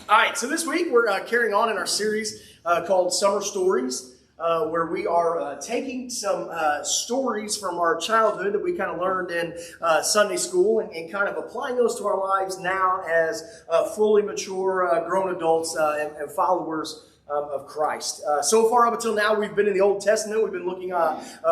All right, so this week we're carrying on in our series called Summer Stories, where we are taking some stories from our childhood that we kind of learned in Sunday school and kind of applying those to our lives now as fully mature grown adults and followers of Christ. So far up until now, we've been in the Old Testament. We've been looking,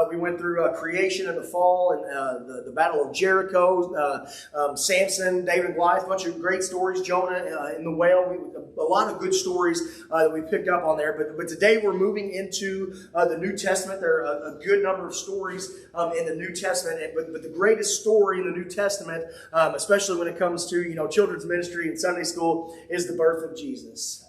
we went through creation and the fall and the Battle of Jericho, Samson, David and Goliath, a bunch of great stories, Jonah in the whale, a lot of good stories that we picked up on there. But today we're moving into the New Testament. There are a good number of stories in the New Testament, but the greatest story in the New Testament, especially when it comes to, children's ministry and Sunday school, is the birth of Jesus.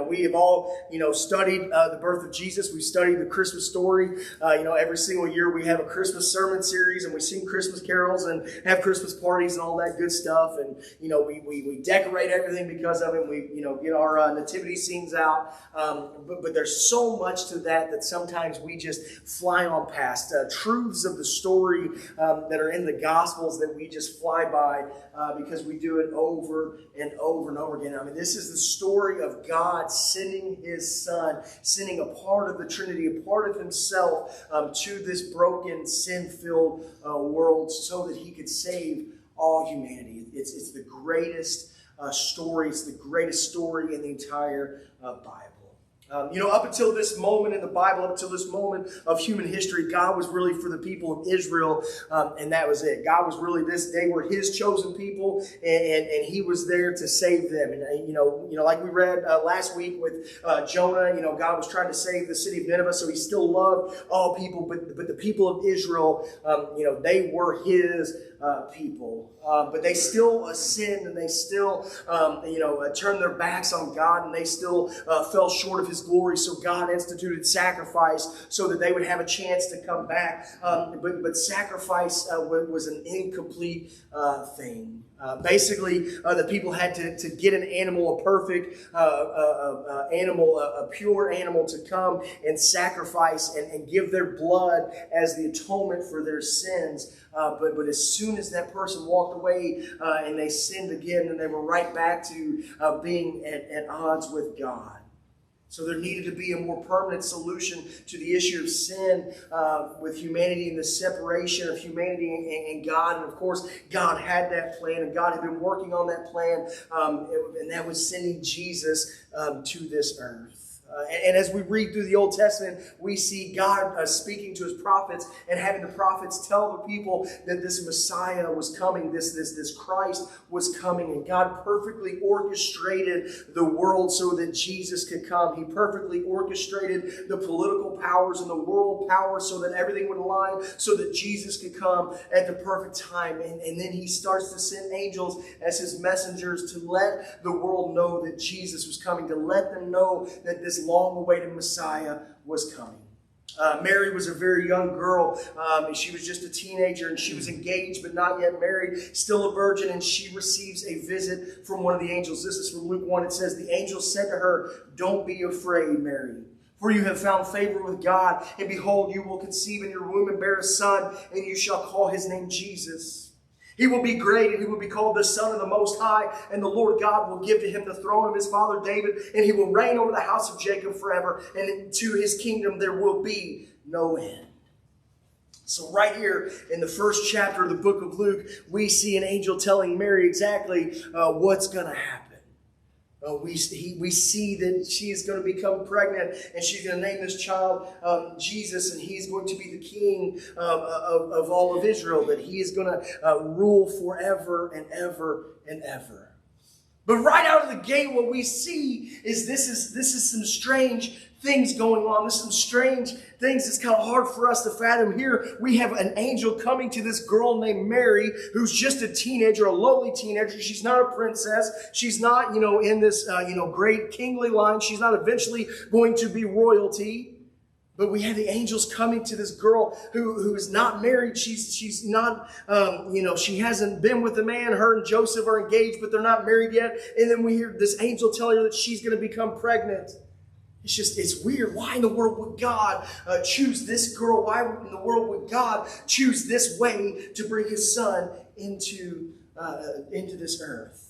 We have all studied the birth of Jesus. We've studied the Christmas story. Every single year we have a Christmas sermon series and we sing Christmas carols and have Christmas parties and all that good stuff. And, we decorate everything because of it. We, get our nativity scenes out. But there's so much to that sometimes we just fly on past. Truths of the story that are in the Gospels that we just fly by because we do it over and over and over again. I mean, this is the story of God sending His Son, sending a part of the Trinity, a part of Himself to this broken, sin-filled world so that He could save all humanity. It's the greatest story. It's the greatest story in the entire Bible. Up until this moment in the Bible, up until this moment of human history, God was really for the people of Israel, and that was it. God was really they were His chosen people, and He was there to save them. And like we read last week with Jonah, God was trying to save the city of Nineveh, so He still loved all people, but the people of Israel, they were His people. But they still sinned, and they still, turned their backs on God, and they still fell short of His glory. So God instituted sacrifice so that they would have a chance to come back. But sacrifice was an incomplete thing. Basically, the people had to get an animal, a perfect animal, a pure animal to come and sacrifice and give their blood as the atonement for their sins. But as soon as that person walked away and they sinned again, then they were right back to being at odds with God. So there needed to be a more permanent solution to the issue of sin with humanity and the separation of humanity and God. And of course, God had that plan, and God had been working on that plan, and that was sending Jesus to this earth. And as we read through the Old Testament, we see God speaking to His prophets and having the prophets tell the people that this Messiah was coming, this Christ was coming. And God perfectly orchestrated the world so that Jesus could come. He perfectly orchestrated the political powers and the world power so that everything would align, so that Jesus could come at the perfect time. And then He starts to send angels as His messengers to let the world know that Jesus was coming, to let them know that this long-awaited Messiah was coming. Mary was a very young girl. She was just a teenager, and she was engaged but not yet married, still a virgin, and she receives a visit from one of the angels. This is from Luke 1. It says, "The angel said to her, 'Don't be afraid, Mary, for you have found favor with God, and behold, you will conceive in your womb and bear a son, and you shall call his name Jesus. He will be great, and he will be called the Son of the Most High, and the Lord God will give to him the throne of his father David, and he will reign over the house of Jacob forever, and to his kingdom there will be no end.'" So right here in the first chapter of the book of Luke, we see an angel telling Mary exactly what's going to happen. We see that she is going to become pregnant, and she's going to name this child Jesus, and he's going to be the king of all of Israel, that he is going to rule forever and ever and ever. But right out of the gate, what we see is this is some strange things going on. There's some strange things that's kind of hard for us to fathom. Here we have an angel coming to this girl named Mary, who's just a teenager, a lowly teenager. She's not a princess. She's not, in this, great kingly line. She's not eventually going to be royalty. But we have the angels coming to this girl who is not married. She's not, she hasn't been with a man. Her and Joseph are engaged, but they're not married yet. And then we hear this angel telling her that she's going to become pregnant. It's weird. Why in the world would God choose this girl? Why in the world would God choose this way to bring His Son into this earth?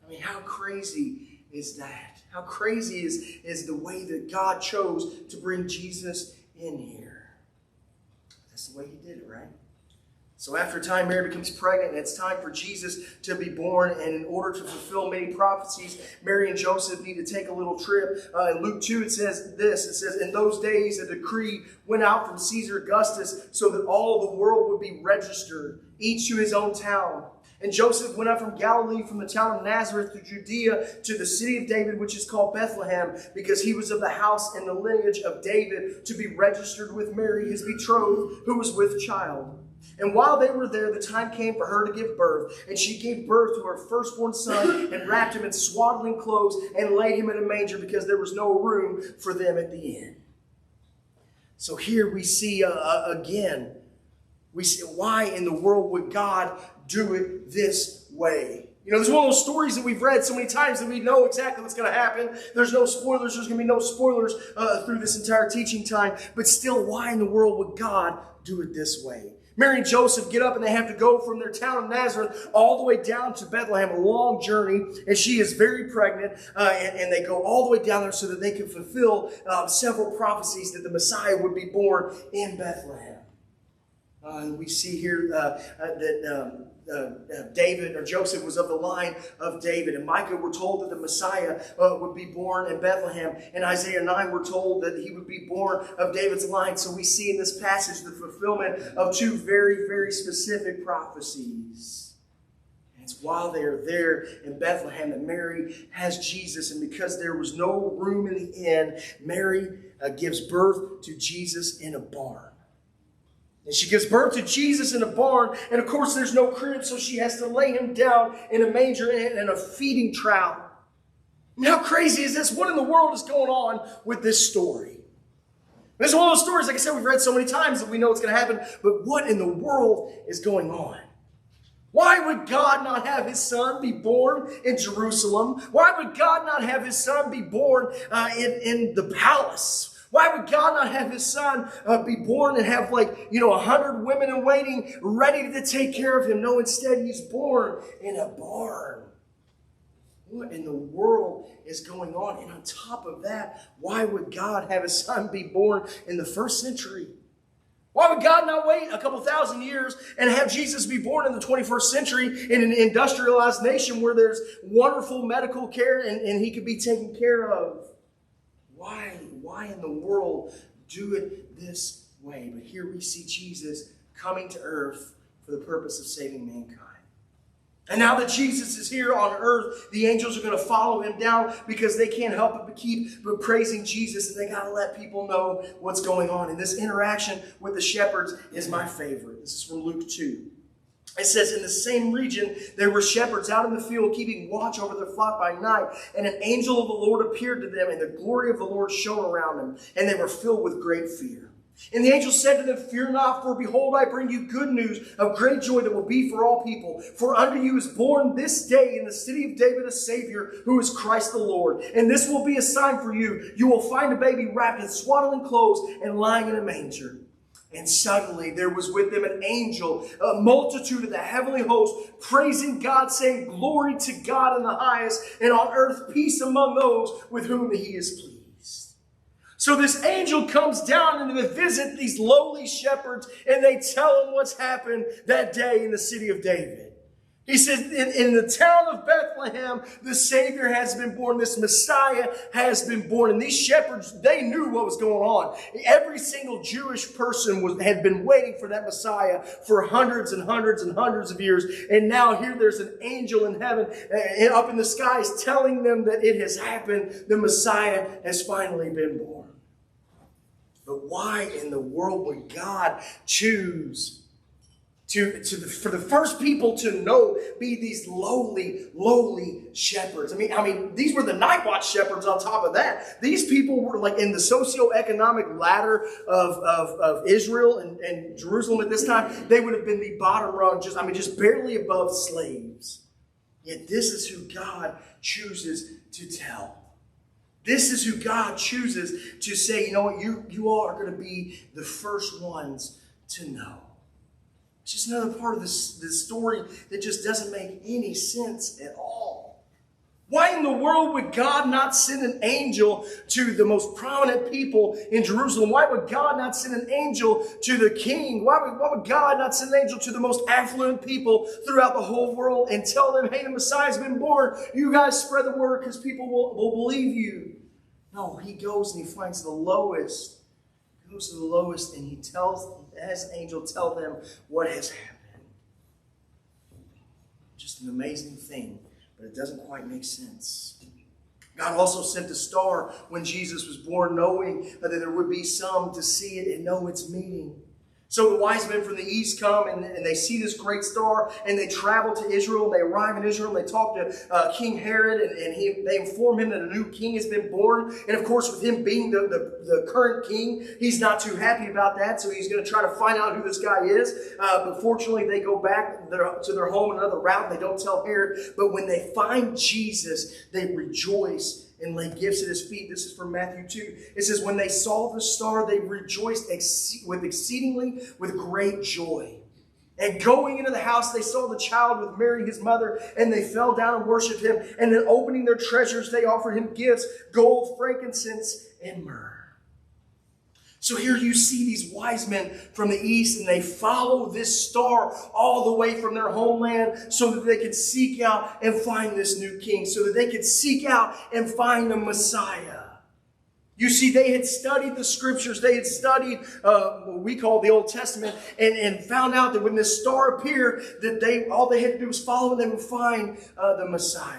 I mean, how crazy is that? How crazy is the way that God chose to bring Jesus in here? That's the way he did it, right? So after a time, Mary becomes pregnant, and it's time for Jesus to be born. And in order to fulfill many prophecies, Mary and Joseph need to take a little trip. In Luke 2, it says this. It says, in those days, a decree went out from Caesar Augustus so that all the world would be registered, each to his own town. And Joseph went up from Galilee, from the town of Nazareth to Judea, to the city of David, which is called Bethlehem, because he was of the house and the lineage of David, to be registered with Mary, his betrothed, who was with child. And while they were there, the time came for her to give birth. And she gave birth to her firstborn son and wrapped him in swaddling clothes and laid him in a manger because there was no room for them at the inn. So here we see again, we see why in the world would God do it this way? You know, there's one of those stories that we've read so many times that we know exactly what's going to happen. There's no spoilers. There's going to be no spoilers through this entire teaching time. But still, why in the world would God do it this way? Mary and Joseph get up and they have to go from their town of Nazareth all the way down to Bethlehem, a long journey. And she is very pregnant. And they go all the way down there so that they can fulfill several prophecies that the Messiah would be born in Bethlehem. We see here that David or Joseph was of the line of David. And Micah, we're told that the Messiah would be born in Bethlehem. In Isaiah 9, we're told that he would be born of David's line. So we see in this passage the fulfillment of two very, very specific prophecies. And it's while they are there in Bethlehem that Mary has Jesus. And because there was no room in the inn, Mary gives birth to Jesus in a barn. And she gives birth to Jesus in a barn. And of course, there's no crib, so she has to lay him down in a manger and a feeding trough. I mean, how crazy is this? What in the world is going on with this story? This is one of those stories, like I said, we've read so many times that we know what's going to happen. But what in the world is going on? Why would God not have his son be born in Jerusalem? Why would God not have his son be born in the palace? Why would God not have his son be born and have 100 women in waiting ready to take care of him? No, instead he's born in a barn. What in the world is going on? And on top of that, why would God have his son be born in the first century? Why would God not wait a couple thousand years and have Jesus be born in the 21st century in an industrialized nation where there's wonderful medical care and he could be taken care of? Why in the world do it this way? But here we see Jesus coming to earth for the purpose of saving mankind. And now that Jesus is here on earth, the angels are going to follow him down because they can't help but keep praising Jesus, and they got to let people know what's going on. And this interaction with the shepherds is my favorite. This is from Luke 2. It says, in the same region, there were shepherds out in the field keeping watch over their flock by night. And an angel of the Lord appeared to them, and the glory of the Lord shone around them. And they were filled with great fear. And the angel said to them, fear not, for behold, I bring you good news of great joy that will be for all people. For unto you is born this day in the city of David a Savior, who is Christ the Lord. And this will be a sign for you. You will find a baby wrapped in swaddling clothes and lying in a manger. And suddenly there was with them an angel, a multitude of the heavenly host, praising God, saying, glory to God in the highest, and on earth peace among those with whom he is pleased. So this angel comes down and they visit these lowly shepherds, and they tell them what's happened that day in the city of David. He says, in the town of Bethlehem, the Savior has been born. This Messiah has been born. And these shepherds, they knew what was going on. Every single Jewish person had been waiting for that Messiah for hundreds and hundreds and hundreds of years. And now here there's an angel in heaven, up in the skies, telling them that it has happened. The Messiah has finally been born. But why in the world would God choose for the first people to know be these lowly shepherds? I mean, these were the night watch shepherds on top of that. These people were like in the socioeconomic ladder of Israel and Jerusalem at this time. They would have been the bottom rung, just barely above slaves. Yet this is who God chooses to tell. This is who God chooses to say, you know what, you all are going to be the first ones to know. It's just another part of this story that just doesn't make any sense at all. Why in the world would God not send an angel to the most prominent people in Jerusalem? Why would God not send an angel to the king? Why would God not send an angel to the most affluent people throughout the whole world and tell them, hey, the Messiah's been born. You guys spread the word because people will believe you. No, he goes and he finds the lowest. He goes to the lowest and he has an angel tell them what has happened. Just an amazing thing. But it doesn't quite make sense. God also sent a star when Jesus was born, knowing that there would be some to see it and know its meaning. So the wise men from the east come and they see this great star and they travel to Israel. And they arrive in Israel and they talk to King Herod and they inform him that a new king has been born. And of course, with him being the current king, he's not too happy about that. So he's going to try to find out who this guy is. But fortunately, they go back to their home another route. They don't tell Herod. But when they find Jesus, they rejoice and lay gifts at his feet. This is from Matthew 2. It says, when they saw the star, they rejoiced with great joy. And going into the house, they saw the child with Mary, his mother, and they fell down and worshipped him. And then opening their treasures, they offered him gifts, gold, frankincense, and myrrh. So here you see these wise men from the east, and they follow this star all the way from their homeland so that they could seek out and find this new king, so that they could seek out and find the Messiah. You see, they had studied the scriptures. They had studied what we call the Old Testament and found out that when this star appeared, that all they had to do was follow and they would find the Messiah.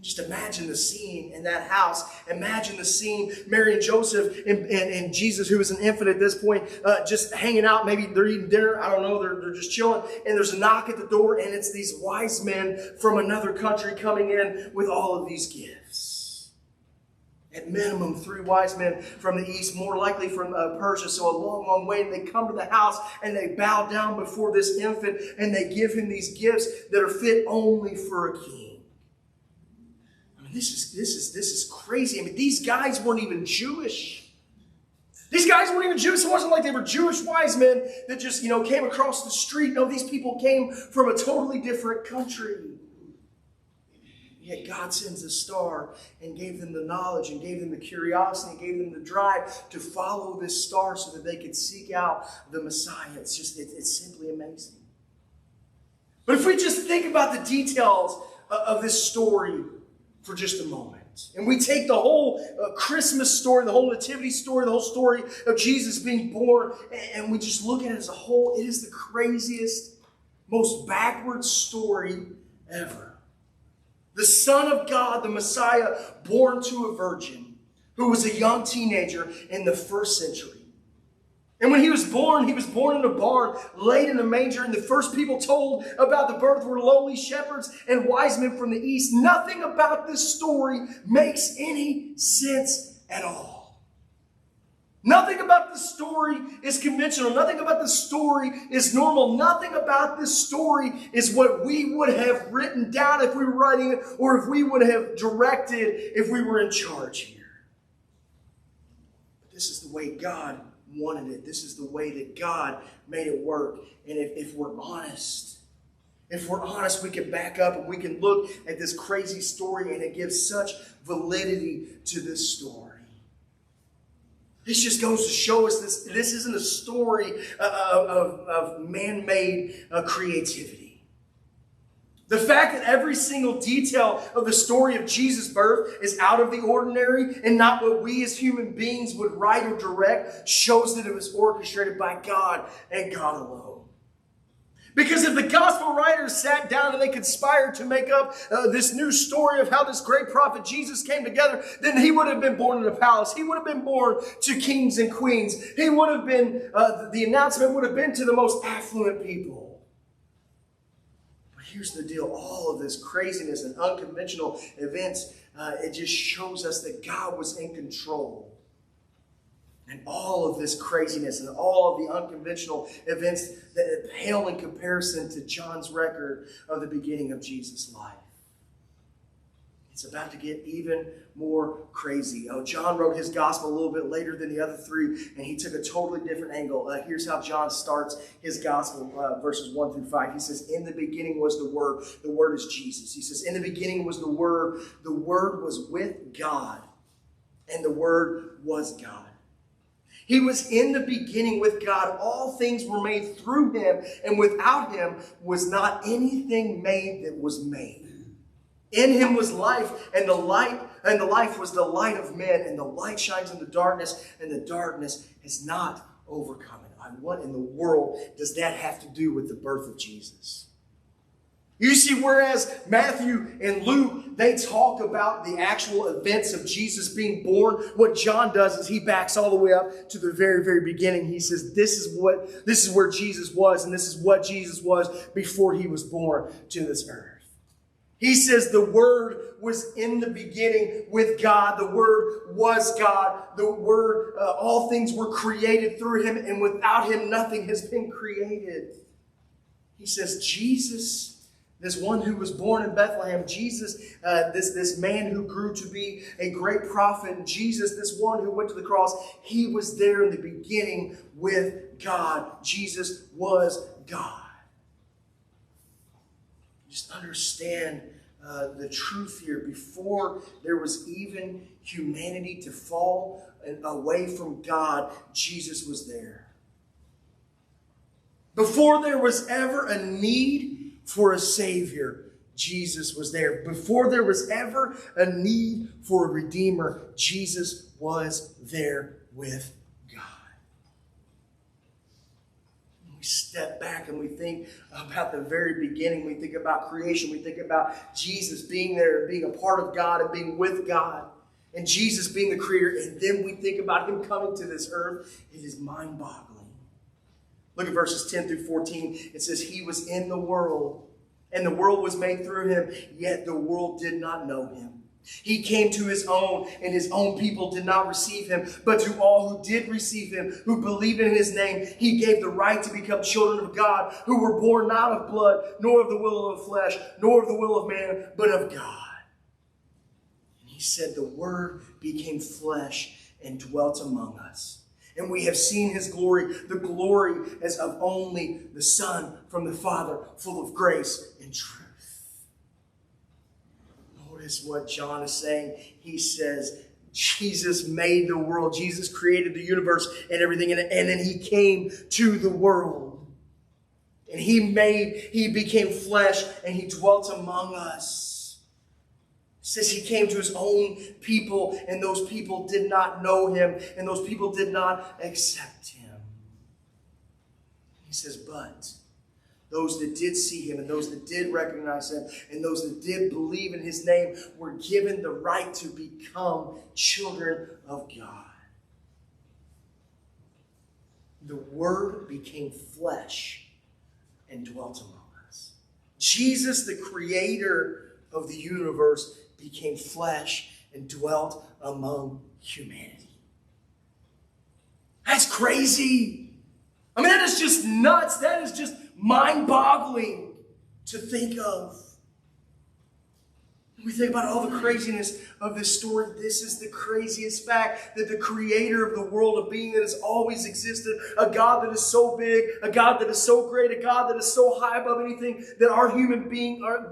Just imagine the scene in that house. Imagine the scene, Mary and Joseph and Jesus, who was an infant at this point, just hanging out. Maybe they're eating dinner. I don't know. They're just chilling. And there's a knock at the door, and it's these wise men from another country coming in with all of these gifts. At minimum, 3 wise men from the east, more likely from Persia, so a long, long way. And they come to the house, and they bow down before this infant, and they give him these gifts that are fit only for a king. This is crazy. I mean, these guys weren't even Jewish. These guys weren't even Jewish. It wasn't like they were Jewish wise men that just, came across the street. No, these people came from a totally different country. Yet God sends a star and gave them the knowledge and gave them the curiosity and gave them the drive to follow this star so that they could seek out the Messiah. It's simply amazing. But if we just think about the details of this story for just a moment, and we take the whole Christmas story, the whole nativity story, the whole story of Jesus being born, and we just look at it as a whole, it is the craziest, most backward story ever. The Son of God, the Messiah, born to a virgin who was a young teenager in the first century. And when he was born in a barn, laid in a manger, and the first people told about the birth were lowly shepherds and wise men from the east. Nothing about this story makes any sense at all. Nothing about this story is conventional. Nothing about this story is normal. Nothing about this story is what we would have written down if we were writing it, or if we would have directed if we were in charge here. But this is the way God wanted it. This is the way that God made it work. And if we're honest, we can back up and we can look at this crazy story, and it gives such validity to this story. This just goes to show us this isn't a story of man-made creativity. The fact that every single detail of the story of Jesus' birth is out of the ordinary and not what we as human beings would write or direct shows that it was orchestrated by God and God alone. Because if the gospel writers sat down and they conspired to make up this new story of how this great prophet Jesus came together, then he would have been born in a palace. He would have been born to kings and queens. He would have been, the announcement would have been to the most affluent people. Here's the deal. All of this craziness and unconventional events, it just shows us that God was in control. And all of this craziness and all of the unconventional events that pale in comparison to John's record of the beginning of Jesus' life. It's about to get even more crazy. John wrote his gospel a little bit later than the other three, and he took a totally different angle. Here's how John starts his gospel, verses 1 through 5. He says, in the beginning was the Word. The Word is Jesus. He says, in the beginning was the Word. The Word was with God, and the Word was God. He was in the beginning with God. All things were made through him, and without him was not anything made that was made. In him was life, and the life was the light of men, and the light shines in the darkness, and the darkness has not overcome it. What in the world does that have to do with the birth of Jesus? You see, whereas Matthew and Luke, they talk about the actual events of Jesus being born, what John does is he backs all the way up to the very, very beginning. He says, this is where Jesus was, and this is what Jesus was before he was born to this earth. He says the Word was in the beginning with God. The Word was God. The Word, all things were created through him, and without him nothing has been created. He says Jesus, this one who was born in Bethlehem, Jesus, this man who grew to be a great prophet, and Jesus, this one who went to the cross, he was there in the beginning with God. Jesus was God. Just understand the truth here. Before there was even humanity to fall away from God, Jesus was there. Before there was ever a need for a Savior, Jesus was there. Before there was ever a need for a Redeemer, Jesus was there with God. We step back and we think about the very beginning. We think about creation. We think about Jesus being there, being a part of God and being with God, and Jesus being the creator. And then we think about him coming to this earth. It is mind-boggling. Look at verses 10 through 14. It says, he was in the world, and the world was made through him, yet the world did not know him. He came to his own, and his own people did not receive him. But to all who did receive him, who believed in his name, he gave the right to become children of God, who were born not of blood, nor of the will of the flesh, nor of the will of man, but of God. And he said, the Word became flesh and dwelt among us. And we have seen his glory, the glory as of only the Son from the Father, full of grace and truth. Notice what John is saying. He says, Jesus made the world. Jesus created the universe and everything in it. And then he came to the world. And he became flesh and he dwelt among us. It says he came to his own people, and those people did not know him, and those people did not accept him. He says, but those that did see him, and those that did recognize him, and those that did believe in his name were given the right to become children of God. The Word became flesh and dwelt among us. Jesus, the creator of the universe, became flesh and dwelt among humanity. That's crazy. I mean, that is just nuts. That is just mind-boggling to think of. When we think about all the craziness of this story, this is the craziest fact, that the creator of the world, a being that has always existed, a God that is so big, a God that is so great, a God that is so high above anything that our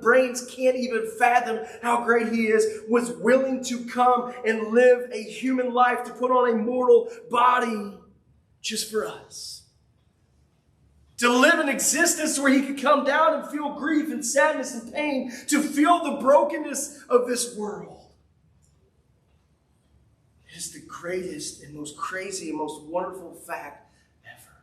brains can't even fathom how great he is, was willing to come and live a human life, to put on a mortal body just for us. To live an existence where he could come down and feel grief and sadness and pain, to feel the brokenness of this world. It is the greatest and most crazy and most wonderful fact ever.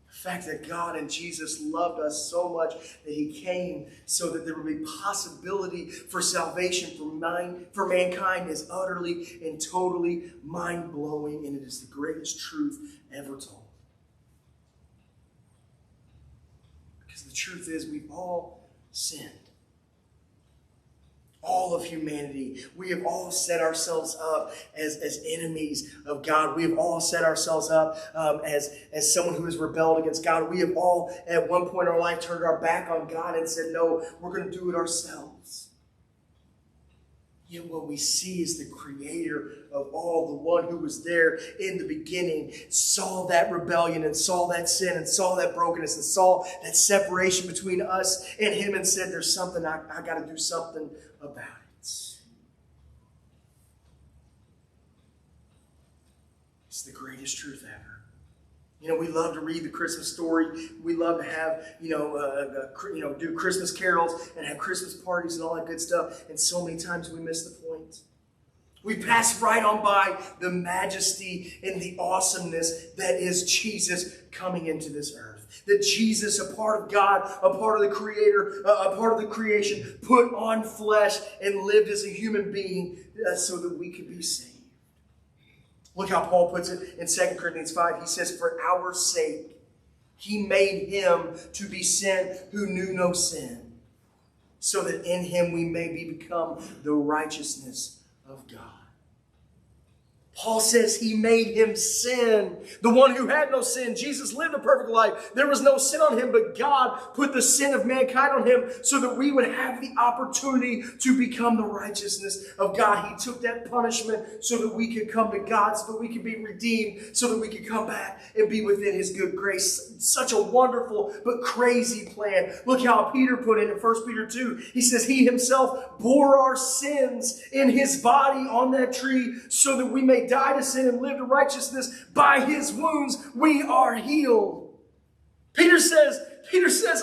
The fact that God and Jesus loved us so much that he came so that there would be possibility for salvation for mankind is utterly and totally mind-blowing, and it is the greatest truth ever told. The truth is, we've all sinned. All of humanity. We have all set ourselves up as enemies of God. We have all set ourselves up as someone who has rebelled against God. We have all, at one point in our life, turned our back on God and said, no, we're going to do it ourselves. Yet what we see is the creator of all, the one who was there in the beginning, saw that rebellion and saw that sin and saw that brokenness and saw that separation between us and him and said, there's something, I got to do something about it. It's the greatest truth ever. We love to read the Christmas story. We love to have, do Christmas carols and have Christmas parties and all that good stuff. And so many times we miss the point. We pass right on by the majesty and the awesomeness that is Jesus coming into this earth. That Jesus, a part of God, a part of the Creator, a part of the creation, put on flesh and lived as a human being so that we could be saved. Look how Paul puts it in 2 Corinthians 5. He says, for our sake, he made him to be sin who knew no sin, so that in him we may become the righteousness of God. Paul says he made him sin, the one who had no sin. Jesus lived a perfect life. There was no sin on him, but God put the sin of mankind on him so that we would have the opportunity to become the righteousness of God. He took that punishment so that we could come to God, so that we could be redeemed, so that we could come back and be within his good grace. Such a wonderful but crazy plan. Look how Peter put it in 1 Peter 2. He says he himself bore our sins in his body on that tree so that we may die to sin and live to righteousness. By his wounds we are healed. Peter says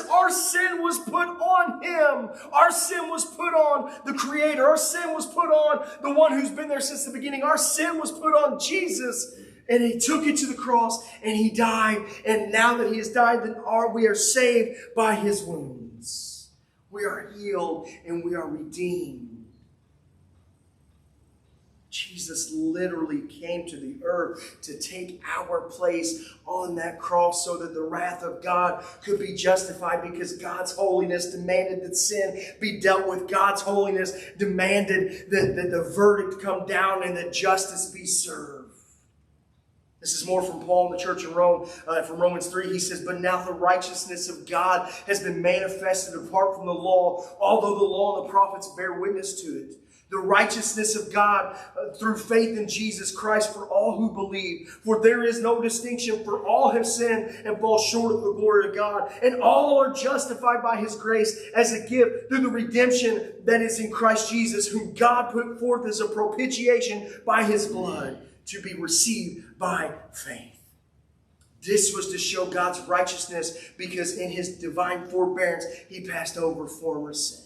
our sin was put on him. Our sin was put on the Creator. Our sin was put on the one who's been there since the beginning. Our sin was put on Jesus. And he took it to the cross and he died. And now that he has died, then we are saved by his wounds. We are healed and we are redeemed. Jesus literally came to the earth to take our place on that cross so that the wrath of God could be justified, because God's holiness demanded that sin be dealt with. God's holiness demanded that the verdict come down and that justice be served. This is more from Paul in the church in Rome, from Romans 3. He says, but now the righteousness of God has been manifested apart from the law, although the law and the prophets bear witness to it. The righteousness of God through faith in Jesus Christ for all who believe. For there is no distinction, for all have sinned and fall short of the glory of God. And all are justified by his grace as a gift through the redemption that is in Christ Jesus, whom God put forth as a propitiation by his blood to be received by faith. This was to show God's righteousness, because in his divine forbearance he passed over former sin.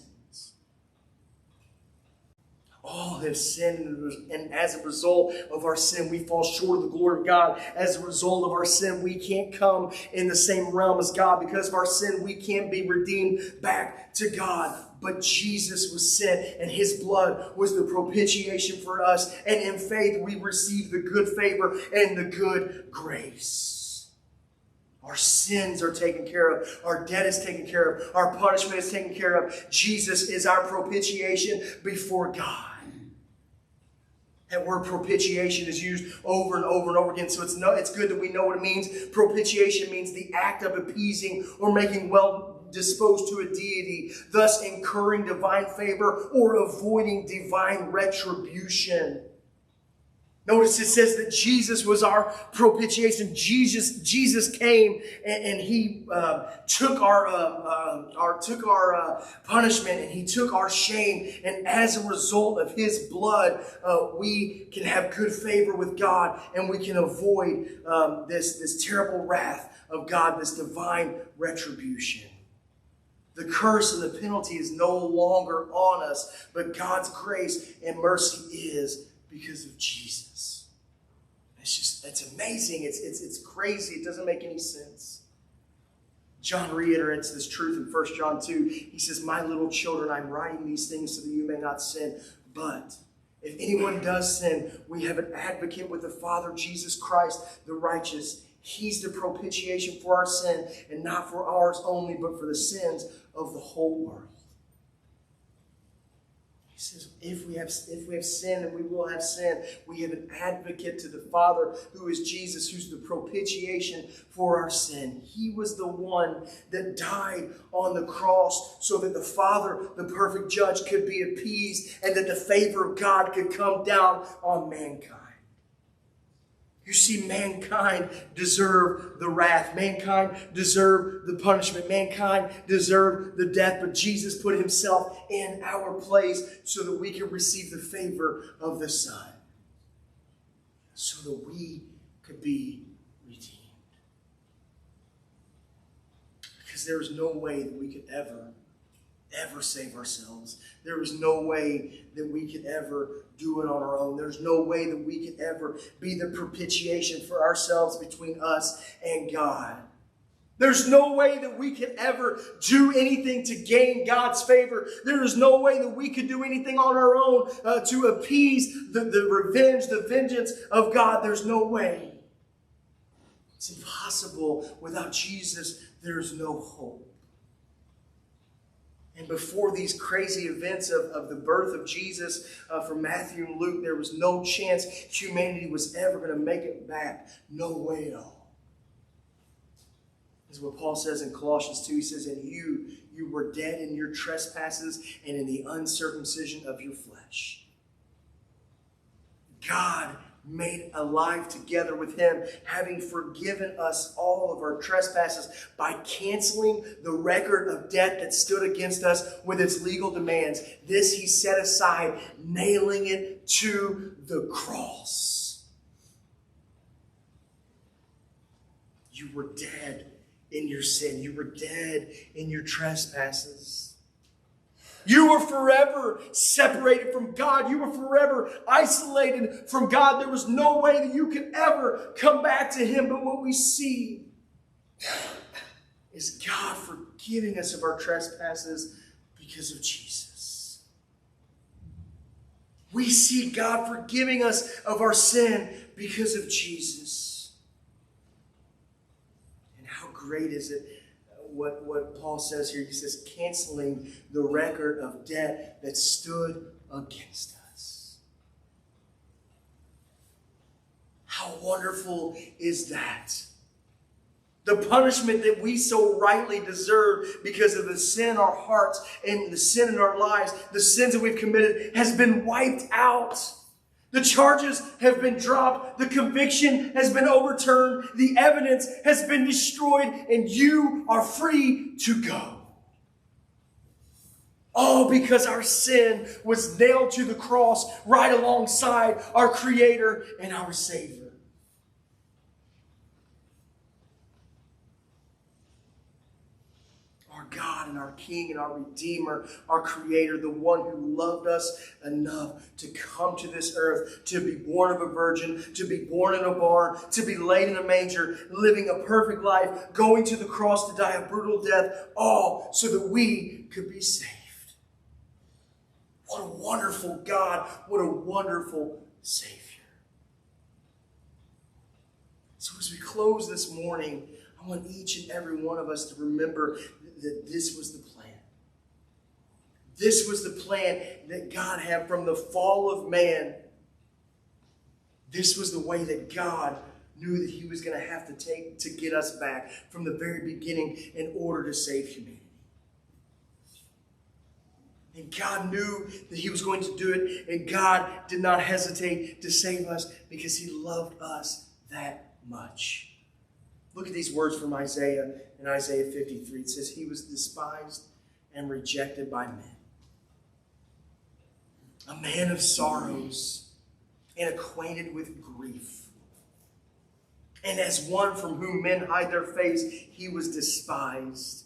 All have sinned, and as a result of our sin, we fall short of the glory of God. As a result of our sin, we can't come in the same realm as God. Because of our sin, we can't be redeemed back to God. But Jesus was sent, and his blood was the propitiation for us. And in faith, we receive the good favor and the good grace. Our sins are taken care of. Our debt is taken care of. Our punishment is taken care of. Jesus is our propitiation before God. That word propitiation is used over and over and over again, so it's good that we know what it means. Propitiation means the act of appeasing or making well disposed to a deity, thus incurring divine favor or avoiding divine retribution. Notice it says that Jesus was our propitiation. Jesus came and he took our punishment, and he took our shame. And as a result of his blood, we can have good favor with God, and we can avoid this terrible wrath of God, this divine retribution. The curse and the penalty is no longer on us, but God's grace and mercy is, because of Jesus. It's amazing. It's crazy. It doesn't make any sense. John reiterates this truth in 1 John 2. He says, my little children, I'm writing these things so that you may not sin. But if anyone does sin, we have an advocate with the Father, Jesus Christ, the righteous. He's the propitiation for our sin, and not for ours only, but for the sins of the whole world. He says, if we have sin, and we will have sin, we have an advocate to the Father, who is Jesus, who's the propitiation for our sin. He was the one that died on the cross so that the Father, the perfect judge, could be appeased and that the favor of God could come down on mankind. You see, mankind deserved the wrath. Mankind deserved the punishment. Mankind deserved the death. But Jesus put himself in our place so that we could receive the favor of the Son. So that we could be redeemed. Because there is no way that we could ever save ourselves. There was no way that we could ever do it on our own. There's no way that we could ever be the propitiation for ourselves between us and God. There's no way that we could ever do anything to gain God's favor. There is no way that we could do anything on our own to appease the revenge, the vengeance of God. There's no way. It's impossible. Without Jesus, there's no hope. And before these crazy events of the birth of Jesus from Matthew and Luke, there was no chance humanity was ever going to make it back. No way at all. This is what Paul says in Colossians 2. He says, and you were dead in your trespasses and in the uncircumcision of your flesh. God made alive together with him, having forgiven us all of our trespasses by canceling the record of debt that stood against us with its legal demands. This he set aside, nailing it to the cross. You were dead in your sin. You were dead in your trespasses. You were forever separated from God. You were forever isolated from God. There was no way that you could ever come back to him. But what we see is God forgiving us of our trespasses because of Jesus. We see God forgiving us of our sin because of Jesus. And how great is it? What Paul says here, he says, canceling the record of debt that stood against us. How wonderful is that? The punishment that we so rightly deserve because of the sin in our hearts and the sin in our lives, the sins that we've committed, has been wiped out. The charges have been dropped. The conviction has been overturned. The evidence has been destroyed. And you are free to go. All because our sin was nailed to the cross right alongside our Creator and our Savior. God and our King and our Redeemer, our Creator, the one who loved us enough to come to this earth, to be born of a virgin, to be born in a barn, to be laid in a manger, living a perfect life, going to the cross to die a brutal death, all so that we could be saved. What a wonderful God. What a wonderful Savior. So as we close this morning, I want each and every one of us to remember that this was the plan. This was the plan that God had from the fall of man. This was the way that God knew that he was going to have to take to get us back from the very beginning in order to save humanity. And God knew that he was going to do it, and God did not hesitate to save us because he loved us that much. Look at these words from Isaiah in Isaiah 53. It says, he was despised and rejected by men, a man of sorrows and acquainted with grief. And as one from whom men hide their face, he was despised.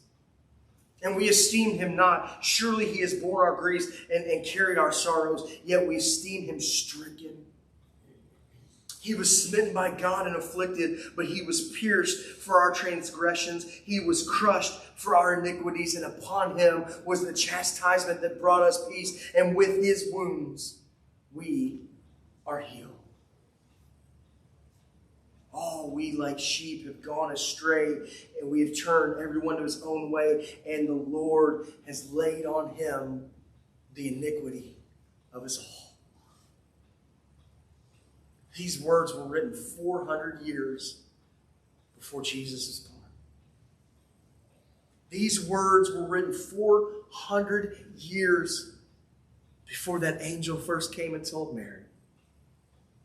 And we esteemed him not. Surely he has borne our griefs and carried our sorrows, yet we esteemed him stricken. He was smitten by God and afflicted, but he was pierced for our transgressions. He was crushed for our iniquities, and upon him was the chastisement that brought us peace. And with his wounds, we are healed. All we like sheep have gone astray, and we have turned everyone to his own way, and the Lord has laid on him the iniquity of us all. These words were written 400 years before Jesus was born. These words were written 400 years before that angel first came and told Mary.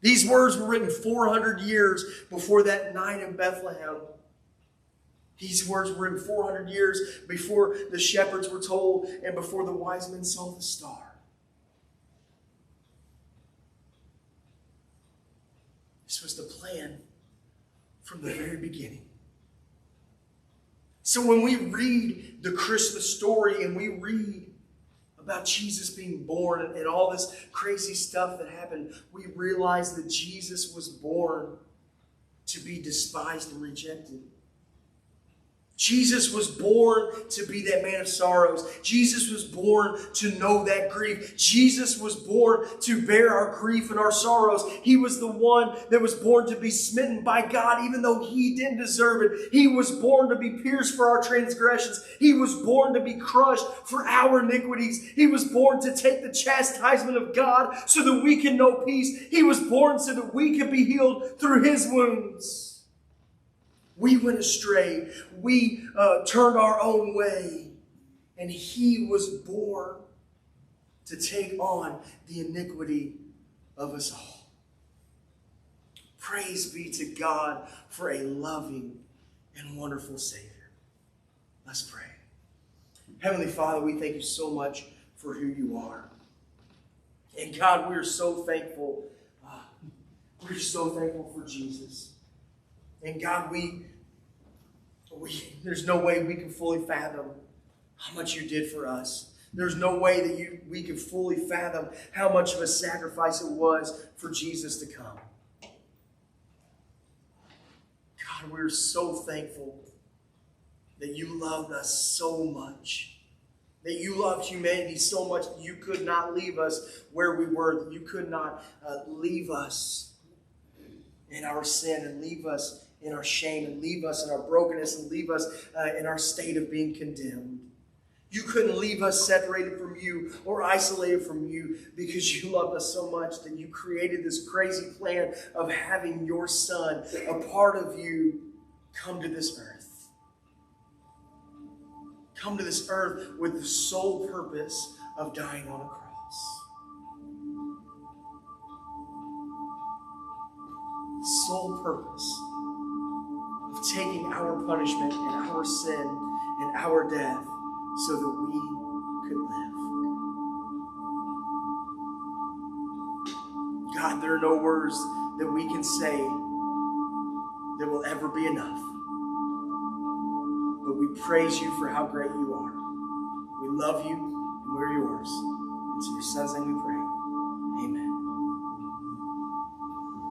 These words were written 400 years before that night in Bethlehem. These words were written 400 years before the shepherds were told and before the wise men saw the star. This was the plan from the very beginning. So when we read the Christmas story and we read about Jesus being born and all this crazy stuff that happened, we realize that Jesus was born to be despised and rejected. Jesus was born to be that man of sorrows. Jesus was born to know that grief. Jesus was born to bear our grief and our sorrows. He was the one that was born to be smitten by God, even though he didn't deserve it. He was born to be pierced for our transgressions. He was born to be crushed for our iniquities. He was born to take the chastisement of God so that we can know peace. He was born so that we could be healed through his wounds. We went astray. We turned our own way. And he was born to take on the iniquity of us all. Praise be to God for a loving and wonderful Savior. Let's pray. Heavenly Father, we thank you so much for who you are. And God, we are so thankful. We're so thankful for Jesus. And God, there's no way we can fully fathom how much you did for us. There's no way that we can fully fathom how much of a sacrifice it was for Jesus to come. God, we're so thankful that you loved us so much. That you loved humanity so much that you could not leave us where we were. That you could not leave us in our sin and leave us in our shame and leave us in our brokenness and leave us in our state of being condemned. You couldn't leave us separated from you or isolated from you because you loved us so much that you created this crazy plan of having your Son, a part of you, come to this earth. Come to this earth with the sole purpose of dying on a cross. The sole purpose of taking our punishment and our sin and our death so that we could live. God, there are no words that we can say that will ever be enough. But we praise you for how great you are. We love you and we're yours. It's in your Son's name we pray.